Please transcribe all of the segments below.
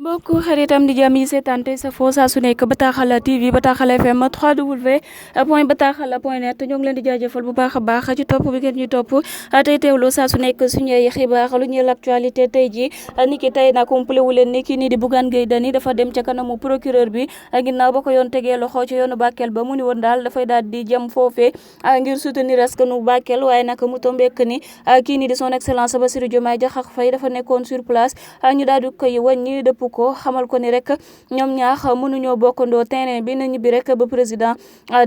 mbokk xaritam di jàmm yi seetaan tey sa foo saa su nekk Bataaxal TV Bataaxal FM 3w point bataaxal point net ñoo ngi leen di jaajëfal bu baax a baax ci topp bi ngeen ñu topp tey teewlu saa su nekk suñuy xibaar lu ñeel actualité tey ji niki tey nag umpale wu leen ni kii nii di Bougane Gueye Dany dafa dem ca kanamu procureur bi ginnaaw ba ko yoon tegee loxo ci yoonu Bakel ba mu ni woon daal dafay daal di jëm foofee ngir soutenir askanu Bakel waaye nag mu tombek ni kii nii di son excellence Bassirou Diomaye Diakhar Faye dafa nekkoon sur place ñu daal di koy wàññi dëpp ko xamal ko ni rek ñoom ñaax mënuñoo bokkandoo terrain bi na ñibbi rek ba président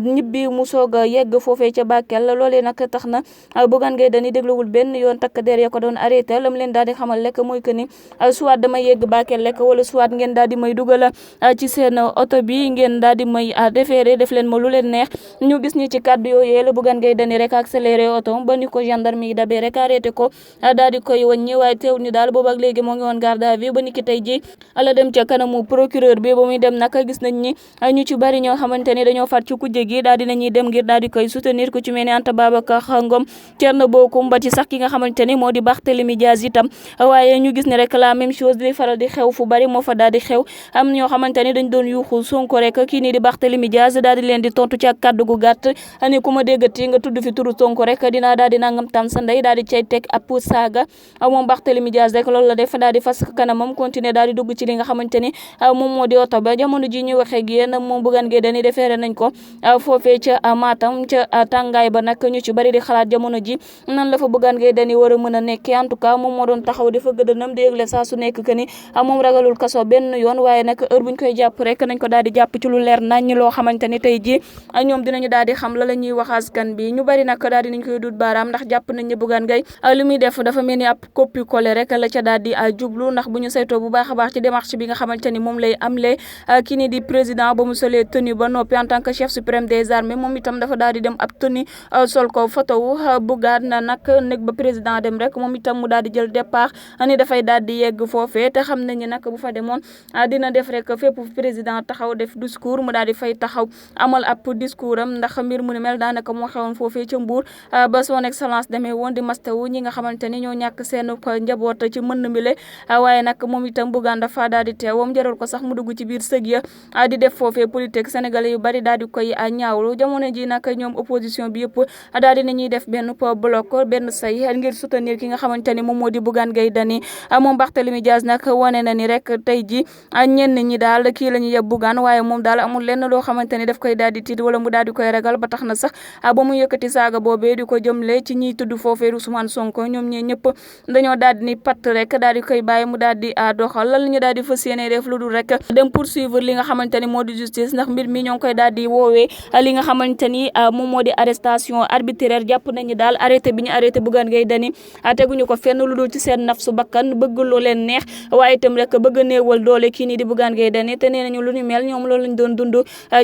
ñibbi mu soog a yegg foofee ca Bakel loolee nag tax na Bougane Gueye Dany dégluwul benn yoon takk der ya ko doon arrêté lam leen daal di xamal lekk mooy que ni soit dama yegg Bakel lekk wala soit ngeen daal di may dugal ci seen oto bi ngeen daal di may déféré def leen ma lu leen neex ñu gis ñi ci kàddu yooyu la Bougane Gueye Dany rek accéléré oto ba ni ko gendarme yi dabee rek arrêté ko daal di koy wàññi waaye teew ni daal boobu ak léegi moo ngi woon garde à vue ba niki tey ji ala dem ca kanamu procureur bi ba muy dem nag gis nañ ni ñu ci bari ñoo xamante ni dañoo far ci kujje gi daal di nañuy dem ngir daal di koy soutenir ku ci mel ni Anta Babacar Ngom Thierno Bocoum ba ci sax ki nga xamante ni moo di Barthélémy Dias itam waaye ñu gis ne rek la même chose di faral di xew fu bari moo fa daal di xew am ñoo xamante ni dañ doon yuuxu Sonko rek kii nii di Barthélémy Dias daal di leen di tontu ci ak kàddu gu gàtt ni ku ma déggati nga tudd fi turu Sonko rek dinaa daal di nangam tam sa ndey daal di cay teg ab saaga moom Barthélémy Dias rek loolu la def daal di fas kanamam continuer daal di dugg ci li nga xamante ni moom moo di oto ba jamono ji ñu waxee ak yéen moom Bougane Gueye Dany defeere nañ ko foofee ca Matam ca tàngaay ba nag ñu ci bari di xalaat jamono ji nan la fa Bougane Gueye Dany war a mën a nekkee en tout cas moom moo doon taxaw dafa gëdënam di yëgle saa su nekk que ni moom ragalul kaso benn yoon waaye nag heure buñ koy jàpp rek nañ ko daal di jàpp ci lu leer nañ loo xamante ni tey ji ñoom dinañu daal di xam la ñuy wax askan bi ñu bari nag daal di nañ koy dut baaraam ndax jàpp nañ ne Bougane Gueye li muy def dafa mel ni ab copie collé rek la ca daal di jublu ndax bu ñu saytoo bu baax a baax ci démarche bi nga xamante ni moom lay amle kii ni di président ba mu solee tenue ba noppi en tant que chef suprême des armées moom itam dafa daal di dem ab tenue sol ko photo wu Bougane na nag nekk ba président dem rek moom itam mu daal di jël départ ni dafay daal di yegg foofee te xam nañu nag bu fa demoon dina def rek fépp président taxaw def discours mu daal di fay taxaw amal ab discours am ndax mbir mu ni mel daanaka moo xewoon foofee ca Mbour ba son excellence demee woon di mastawu ñi nga xamante ni ñoo ñàkk seen njaboot ci mën mi le waaye nag moom itam Bougane dafa daal di teewam jaral ko sax mu dugg ci biir sëg ya di def foofee politique sénégalais yu bari daal di koy ñaawlu jamono ji nag ñoom opposition bi yëpp daal di nañuy def benn bloc benn say ngir soutenir ki nga xamante ni moom moo di Bougane Gueye Dany moom Barthélémy Dias nag wane na ni rek tey ji ñenn ñi daal kii la ñu yeb Bougane waaye moom daal amul lenn loo xamante ni daf koy daal di tiit wala mu daal di koy ragal ba tax na sax ba mu yëkkati saaga boobee di ko jëmle ci ñiy tudd foofee Ousmane Sonko ñoom ñee ñëpp dañoo daal di ni patt rek daal di koy bàyyi mu daal di doxal lan ñu daal di fas yéene def lu dul rek dem poursuivre li nga xamante ni moo di justice ndax mbir mi ñoo ngi koy daal di woowee li nga xamante ni moom moo di arrestation arbitraire jàpp nañu daal arrêté bi ñu arrêté Bougane Gueye Dany teguñu ko fenn lu dul ci seen nafsu bakkan bëgg lu leen neex waaye itam rek bëgg a néewal doole kii nii di Bougane Gueye Dany te nee nañu lu ñu mel ñoom loolu lañ doon dund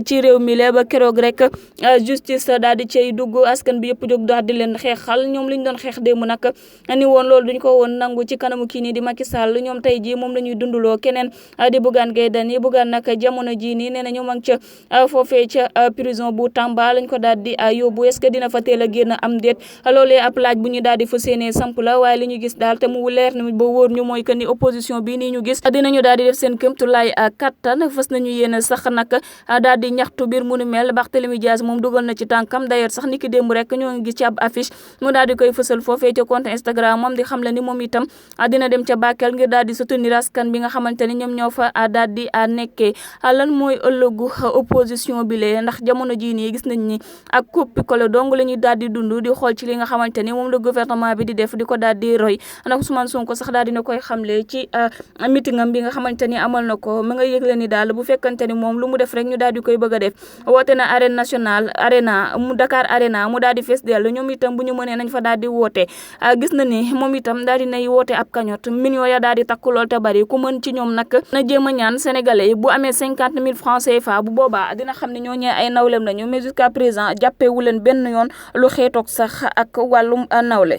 ci réew mi la ba keroog rek justice daal di cay dugg askan bi yëpp jóg daal di leen xeexal ñoom liñ doon xeex démb nag ni woon loolu duñ ko woon nangu ci kanamu kii nii di Macky Sall ñoom tey ji moom la ñuy dunduloo keneen di Bougane Gueye Dany Bougane nag jamono ji nii nee na ñu mag ca foofee ca prison bu Tamba lañ ko daal di yóbbu est-ce que dina fa teel a génn am déet loolee ab laaj bu ñu daal di fa séenee samp la waaye li ñu gis daal te mu leer ni ba wóor ñu mooy que ni opposition bi nii ñu gis dinañu daal di def seen kéemtulaay kattan fas nañu yéene sax nag daal di ñaxtu biir mu nu mel Barthélémy Dias moom dugal na ci tànkam d'ailleurs sax niki démb rek ñoo ngi gis ci ab affiche mu daal di koy fësal foofee ca compte Instagram moom di xam le ni moom itam dina dem ca Bakel ngir daal di soutenir askan bi nga xamante ni ñoom ñoo fa daal di nekkee lan mooy ëllëgu opposition bi lee ndax jamono jii nii gis nañ ni ak coppi kole dong la ñuy daal di dund di xool ci li nga xamante ni moom la gouvernement bi di def di ko daal di roy ndax Ousmane Sonko sax daal dina koy xamle ci meeting am bi nga xamante ni amal na ko ma nga yëgle ni daal bu fekkante ni moom lu mu def rek ñu daal di koy bëgg a def woote na arène nationale mu Dakar Arena mu daal di fees dellu ñoom itam bu ñu mënee nañ fa daal di woote gis na ni moom itam daal di nay woote ab cagnotte millions ya daal di takku lool te bari ku mën ci ñoom nag na jéem a ñaan sénégalais yi bu amee 50 000 francs CFA bu boobaa dina xam ne ñoo ñee ay nawlem lañu mais jusqu'à présent jàppeewu leen benn yoon lu xeetoog sax ak wàllum nawle